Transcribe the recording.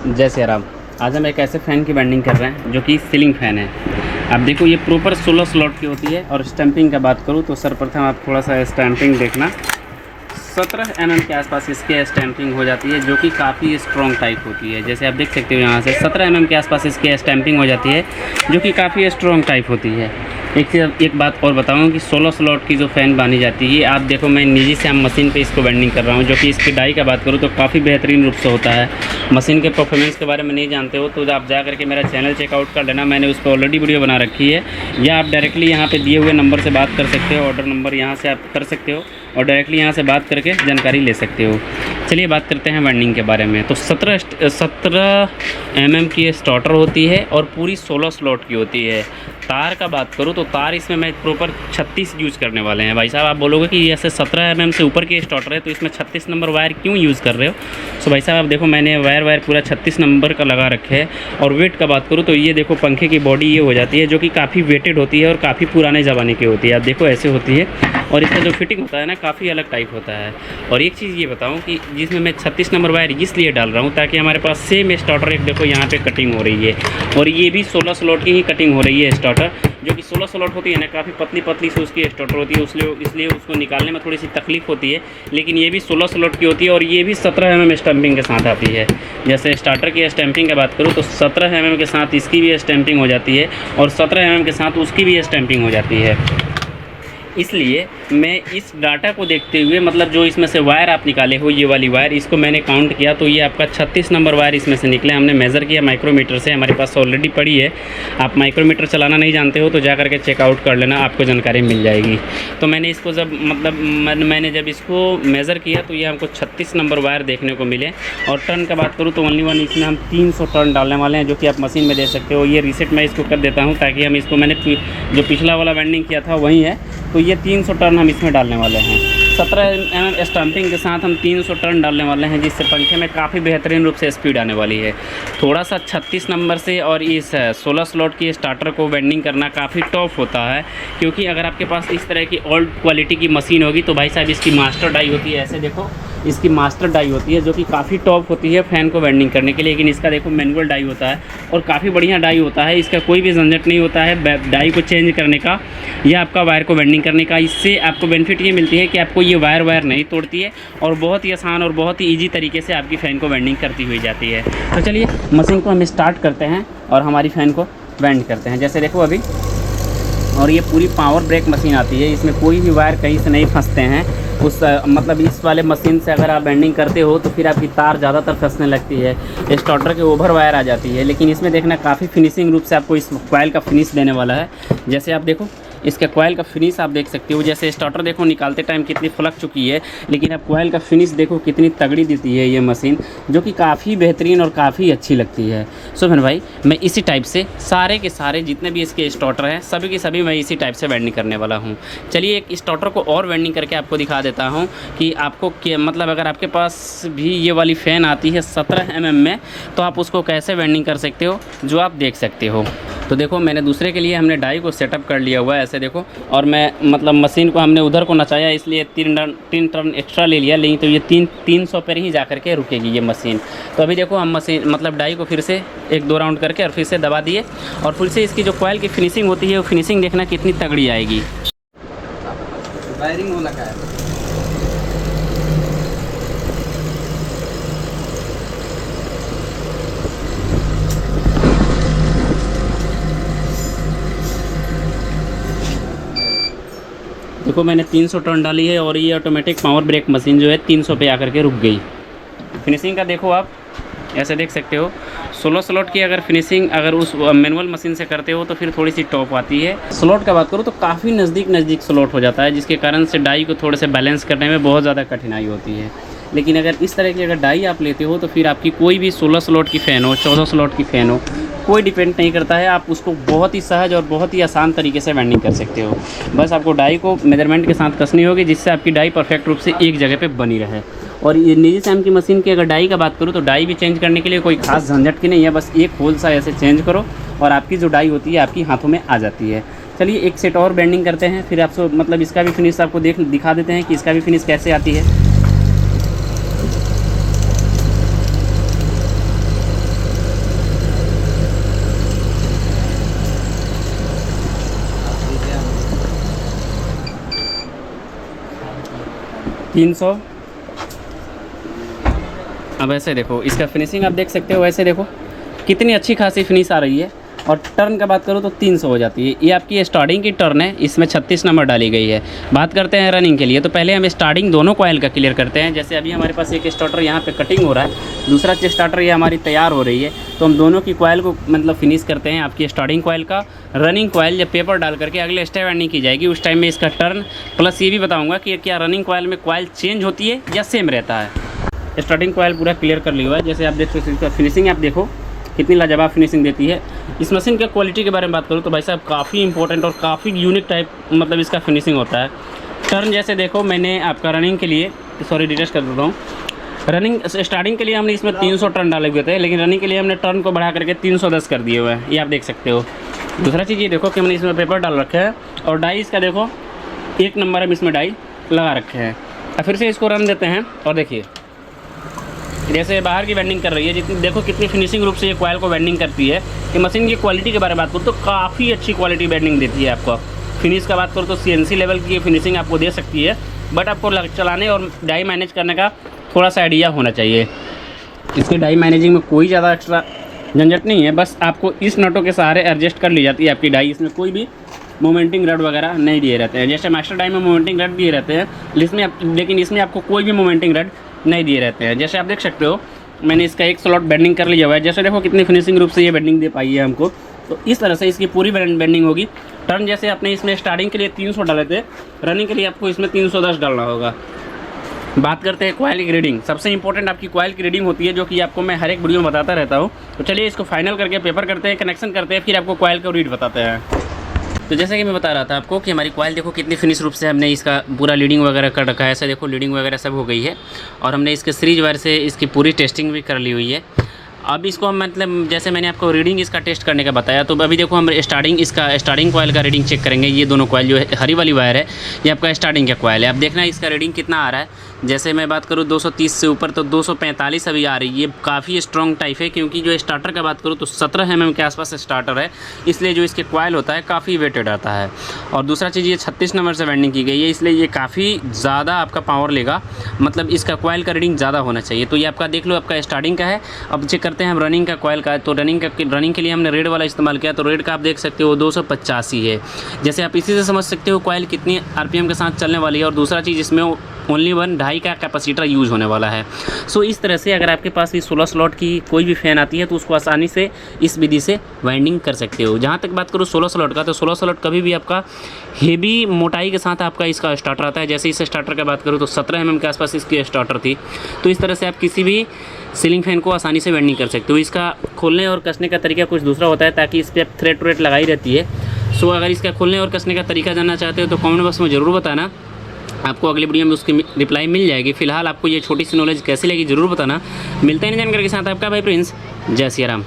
जय श्री राम। आज हम एक ऐसे फ़ैन की वेल्डिंग कर रहे हैं जो कि सीलिंग फ़ैन है। आप देखो ये प्रॉपर 16 स्लॉट की होती है। और स्टैंपिंग का बात करूँ तो सर्वप्रथम आप थोड़ा सा स्टैंपिंग देखना, 17 mm के आसपास इसके स्टैंपिंग हो जाती है, जो कि काफ़ी स्ट्रॉन्ग टाइप होती है। जैसे आप देख सकते हो यहाँ से 17 mm के आसपास इसके स्टैंपिंग हो जाती है, जो कि काफ़ी स्ट्रॉन्ग टाइप होती है। एक बात और बताऊँ कि 16 स्लॉट की जो फ़ैन बानी जाती है, आप देखो मैं निजी से हम मशीन पे इसको वेल्डिंग कर रहा हूँ, जो कि इसकी डाई का बात करूँ तो काफ़ी बेहतरीन रूप से होता है। मशीन के परफॉर्मेंस के बारे में नहीं जानते हो तो आप जा करके मेरा चैनल चेकआउट कर लेना, मैंने उस पर ऑलरेडी वीडियो बना रखी है। या आप डायरेक्टली यहाँ पे दिए हुए नंबर से बात कर सकते हो, ऑर्डर नंबर यहाँ से आप कर सकते हो और डायरेक्टली यहाँ से बात करके जानकारी ले सकते हो। चलिए बात करते हैं वेल्डिंग के बारे में। तो 17 mm की स्टार्टर होती है और पूरी 16 स्लॉट की होती है। तार का बात करूँ तो तार इसमें मैं प्रॉपर 36 यूज़ करने वाले हैं। भाई साहब आप बोलोगे कि ऐसे 17 mm से ऊपर की स्टार्टर है तो इसमें 36 नंबर वायर क्यों यूज़ कर रहे हो। सो भाई साहब आप देखो मैंने वायर पूरा 36 नंबर का लगा रखे है। और वेट का बात करूँ तो ये देखो पंखे की बॉडी ये हो जाती है, जो कि काफ़ी वेटेड होती है और काफ़ी पुराने ज़माने की होती है। आप देखो ऐसे होती है और इसका जो फिटिंग होता है ना काफ़ी अलग टाइप होता है। और एक चीज़ ये बताऊँ कि जिसमें मैं 36 नंबर वायर इसलिए डाल रहा हूँ ताकि हमारे पास सेम स्टार्टर एक देखो यहाँ पे कटिंग हो रही है और ये भी 16 स्लॉट की ही कटिंग हो रही है। स्टार्टर जो कि 16 स्लॉट होती है ना, काफ़ी पतली से उसकी स्टार्टर होती है, इसलिए उसको निकालने में थोड़ी सी तकलीफ होती है। लेकिन ये भी 16 स्लॉट की होती है और ये भी 17 mm स्टैंपिंग के साथ आती है। जैसे स्टार्टर की स्टैंपिंग की बात करूँ तो 17 mm के साथ इसकी भी स्टैंपिंग हो जाती है और 17 mm के साथ उसकी भी स्टैंपिंग हो जाती है। इसलिए मैं इस डाटा को देखते हुए, मतलब जो इसमें से वायर आप निकाले हो ये वाली वायर, इसको मैंने काउंट किया तो ये आपका 36 नंबर वायर इसमें से निकले। हमने मेज़र किया माइक्रोमीटर से, हमारे पास ऑलरेडी पड़ी है। आप माइक्रोमीटर चलाना नहीं जानते हो तो जा करके चेकआउट कर लेना, आपको जानकारी मिल जाएगी। तो मैंने इसको मैंने जब इसको मेज़र किया तो ये हमको 36 नंबर वायर देखने को मिले। और टर्न का बात करूँ तो ओनली इसमें हम 300 टर्न डालने वाले हैं, जो कि आप मशीन में दे सकते हो। ये रीसेट मैं इसको कर देता हूँ ताकि हम इसको, मैंने जो पिछला वाला वेल्डिंग किया था वही है, तो ये 300 टर्न हम इसमें डालने वाले हैं। 17 mm स्टैंपिंग के साथ हम 300 टर्न डालने वाले हैं, जिससे पंखे में काफ़ी बेहतरीन रूप से स्पीड आने वाली है। थोड़ा सा 36 नंबर से और इस 16 स्लॉट की स्टार्टर को वेल्डिंग करना काफ़ी टफ होता है, क्योंकि अगर आपके पास इस तरह की ओल्ड क्वालिटी की मशीन होगी तो भाई साहब इसकी मास्टर डाई होती है। ऐसे देखो इसकी मास्टर डाई होती है, जो कि काफ़ी टॉप होती है फ़ैन को वेल्डिंग करने के लिए। लेकिन इसका देखो मैनुअल डाई होता है और काफ़ी बढ़िया डाई होता है। इसका कोई भी झंझट नहीं होता है डाई को चेंज करने का या आपका वायर को वेल्डिंग करने का। इससे आपको बेनिफिट ये मिलती है कि आपको ये वायर नहीं तोड़ती है और बहुत ही आसान और बहुत ही ईजी तरीके से आपकी फ़ैन को वेल्डिंग करती हुई जाती है। तो चलिए मशीन को हम स्टार्ट करते हैं और हमारी फ़ैन को वेल्ड करते हैं। जैसे देखो अभी, और ये पूरी पावर ब्रेक मशीन आती है, इसमें कोई भी वायर कहीं से नहीं फंसते हैं। मतलब इस वाले मशीन से अगर आप बेंडिंग करते हो तो फिर आपकी तार ज़्यादातर फंसने लगती है, स्टार्टर के ओवर वायर आ जाती है। लेकिन इसमें देखना काफ़ी फिनिशिंग रूप से आपको इस कॉइल का फिनिश देने वाला है। जैसे आप देखो इसके कॉइल का फिनिश आप देख सकते हो। जैसे स्टार्टर देखो निकालते टाइम कितनी फलक चुकी है, लेकिन अब कॉइल का फिनिश देखो कितनी तगड़ी देती है ये मशीन, जो कि काफ़ी बेहतरीन और काफ़ी अच्छी लगती है। सो फिर भाई मैं इसी टाइप से सारे के सारे जितने भी इसके स्टार्टर हैं सभी के सभी मैं इसी टाइप से वेल्डिंग करने वाला हूँ। चलिए एक स्टार्टर को और वेल्डिंग करके आपको दिखा देता हूँ कि आपको मतलब अगर आपके पास भी ये वाली फ़ैन आती है 17 mm में तो आप उसको कैसे वेल्डिंग कर सकते हो, जो आप देख सकते हो। तो देखो मैंने दूसरे के लिए हमने डाई को सेटअप कर लिया हुआ है ऐसे देखो, और मैं मतलब मशीन को हमने उधर को नचाया इसलिए 3 टर्न एक्स्ट्रा ले लिया, लेकिन तो ये 300 पर ही जा करके रुकेगी ये मशीन। तो अभी देखो हम मशीन मतलब डाई को फिर से 1-2 राउंड करके और फिर से दबा दिए और फिर से इसकी जो कॉइल की फिनिशिंग होती है वो फिनिशिंग देखना कितनी तगड़ी आएगी। वायरिंग होना का है। देखो मैंने 300 टर्न डाली है और ये ऑटोमेटिक पावर ब्रेक मशीन जो है 300 पे आकर के रुक गई। फिनिशिंग का देखो आप ऐसे देख सकते हो। 16 स्लॉट की अगर फिनिशिंग अगर उस मैनुअल मशीन से करते हो तो फिर थोड़ी सी टॉप आती है। स्लॉट का बात करूँ तो काफ़ी नज़दीक स्लॉट हो जाता है, जिसके कारण से डाई को थोड़े से बैलेंस करने में बहुत ज़्यादा कठिनाई होती है। लेकिन अगर इस तरह की अगर डाई आप लेते हो तो फिर आपकी कोई भी 16 स्लॉट की फ़ैन हो, 14 स्लॉट की फ़ैन हो, कोई डिपेंड नहीं करता है। आप उसको बहुत ही सहज और बहुत ही आसान तरीके से वेल्डिंग कर सकते हो। बस आपको डाई को मेजरमेंट के साथ कसनी होगी, जिससे आपकी डाई परफेक्ट रूप से एक जगह पे बनी रहे। और ये निजी सैम की मशीन की अगर डाई का बात करूँ तो डाई भी चेंज करने के लिए कोई खास झंझट की नहीं है, बस एक होल सा ऐसे चेंज करो और आपकी जो डाई होती है आपकी हाथों में आ जाती है। चलिए एक सेट और बेंडिंग करते हैं, फिर आपको मतलब इसका भी फिनिश आपको दिखा देते हैं कि इसका भी फिनिश कैसे आती है। 300। अब ऐसे देखो इसका फिनिशिंग आप देख सकते हो, वैसे देखो कितनी अच्छी खासी फिनिश आ रही है। और टर्न का बात करूँ तो 300 हो जाती है। ये आपकी स्टार्टिंग की टर्न है, इसमें 36 नंबर डाली गई है। बात करते हैं रनिंग के लिए, तो पहले हम स्टार्टिंग दोनों कॉयल का क्लियर करते हैं। जैसे अभी हमारे पास एक स्टार्टर यहाँ पे कटिंग हो रहा है, दूसरा स्टार्टर ये हमारी तैयार हो रही है, तो हम दोनों की कॉयल को मतलब फिनिश करते हैं। आपकी स्टार्टिंग कॉयल का रनिंग कॉयल जब पेपर डाल करके अगले स्टेप वाइंडिंग की जाएगी, उस टाइम में इसका टर्न प्लस ये भी बताऊँगा कि क्या रनिंग कॉयल में कॉयल चेंज होती है या सेम रहता है। स्टार्टिंग कॉयल पूरा क्लियर कर लिया हुआ है। जैसे आप देख सकते हैं फिनिशिंग, आप देखो कितनी लाजवाब फिनिशिंग देती है। इस मशीन के क्वालिटी के बारे में बात करूँ तो भाई साहब काफ़ी इंपॉर्टेंट और काफ़ी यूनिक टाइप मतलब इसका फिनिशिंग होता है। टर्न जैसे देखो मैंने आपका रनिंग के लिए रिटेस्ट कर देता हूँ। रनिंग स्टार्टिंग के लिए हमने इसमें 300 टर्न डाले हुए थे, लेकिन रनिंग के लिए हमने टर्न को बढ़ा करके 310 कर दिए हुए हैं, ये आप देख सकते हो। दूसरा चीज़ ये देखो कि हमने इसमें पेपर डाल रखे हैं और डाई इसका देखो 1 नंबर हम इसमें डाई लगा रखे हैं। अब फिर से इसको रन देते हैं और देखिए जैसे बाहर की वेंडिंग कर रही है, जितनी देखो कितनी फिनिशिंग रूप से ये कॉयल को वेंडिंग करती है। कि मशीन की क्वालिटी के बारे में बात करूँ तो काफ़ी अच्छी क्वालिटी वेंडिंग देती है आपको। फिनिश का बात करूँ तो CNC लेवल की फिनिशिंग आपको दे सकती है, बट आपको चलाने और डाई मैनेज करने का थोड़ा सा आइडिया होना चाहिए। इसके डाई मैनेजिंग में कोई ज़्यादा एक्स्ट्रा झंझट नहीं है, बस आपको इस नटों के सहारे एडजस्ट कर ली जाती है आपकी डाई। इसमें कोई भी मोमेंटिंग रड वगैरह नहीं दिए रहते हैं। जैसे मास्टर डाई में मोमेंटिंग रड दिए रहते हैं, लेकिन इसमें आपको कोई भी मोमेंटिंग रड नहीं दिए रहते हैं। जैसे आप देख सकते हो मैंने इसका एक स्लॉट बेंडिंग कर लिया हुआ है। जैसे देखो कितनी फिनिशिंग रूप से ये बेंडिंग दे पाई है हमको, तो इस तरह से इसकी पूरी बेंडिंग होगी। टर्न जैसे आपने इसमें स्टार्टिंग के लिए 300 डाले थे, रनिंग के लिए आपको इसमें 310 डालना होगा। बात करते हैं कॉयल की रीडिंग। सबसे इंपॉर्टेंट आपकी कॉयल की रीडिंग होती है, जो कि आपको मैं हर एक वीडियो में बताता रहता हूँ। तो चलिए इसको फाइनल करके पेपर करते हैं, कनेक्शन करते हैं, फिर आपको कॉयल को रीड बताते हैं। तो जैसे कि मैं बता रहा था आपको कि हमारी कॉयल देखो कितनी फिनिश रूप से हमने इसका पूरा लीडिंग वगैरह कर रखा है। ऐसा देखो लीडिंग वगैरह सब हो गई है और हमने इसके सीरीज वायर से इसकी पूरी टेस्टिंग भी कर ली हुई है। अब इसको हम मतलब जैसे मैंने आपको रीडिंग इसका टेस्ट करने का बताया, तो अभी देखो हम स्टार्टिंग कॉयल का रीडिंग चेक करेंगे। ये दोनों कॉयल जो है हरी वाली वायर है, ये आपका स्टार्टिंग का कॉयल है। अब देखना इसका रीडिंग कितना आ रहा है। जैसे मैं बात करूँ 230 से ऊपर तो 245 अभी आ रही है। ये काफ़ी स्ट्रॉन्ग टाइप है, क्योंकि जो स्टार्टर का बात करूँ तो 17 mm के आसपास स्टार्टर है, इसलिए जो इसके कॉयल होता है काफ़ी वेटेड आता है। और दूसरा चीज़ ये 36 नंबर से वेंडिंग की गई है, इसलिए ये काफ़ी ज़्यादा आपका पावर लेगा, मतलब इसका कॉयल का रीडिंग ज़्यादा होना चाहिए। तो ये आपका देख लो आपका स्टार्टिंग का है। अब चेक करते हैं हम रनिंग का कॉयल का। तो रनिंग के लिए हमने रेड वाला इस्तेमाल किया, तो रेड का आप देख सकते हो 285 है। जैसे आप इसी से समझ सकते हो कॉयल कितनी RPM के साथ चलने वाली है। और दूसरा चीज़ इसमें ओनली 1.5 का कैपेसिटर यूज़ होने वाला है। सो इस तरह से अगर आपके पास भी 16 स्लॉट की कोई भी फ़ैन आती है तो उसको आसानी से इस विधि से वाइंडिंग कर सकते हो। जहाँ तक बात करूँ 16 स्लॉट का, तो 16 स्लॉट कभी भी आपका हेवी मोटाई के साथ आपका इसका स्टार्टर आता है। जैसे इस स्टार्टर की बात करूँ तो 17 mm के आसपास इसकी स्टार्टर थी। तो इस तरह से आप किसी भी सीलिंग फैन को आसानी से वेंडिंग कर सकते हो। इसका खोलने और कसने का तरीका कुछ दूसरा होता है, ताकि इस पर थ्रेड व्रेड लगाई रहती है। सो अगर इसका खोलने और कसने का तरीका जानना चाहते हो तो कमेंट बॉक्स में ज़रूर बताना, आपको अगली वीडियो में उसकी रिप्लाई मिल जाएगी। फिलहाल आपको ये छोटी सी नॉलेज कैसी लगी ज़रूर बताना। मिलते हैं जानकारी के साथ, आपका भाई प्रिंस। जय सिया राम।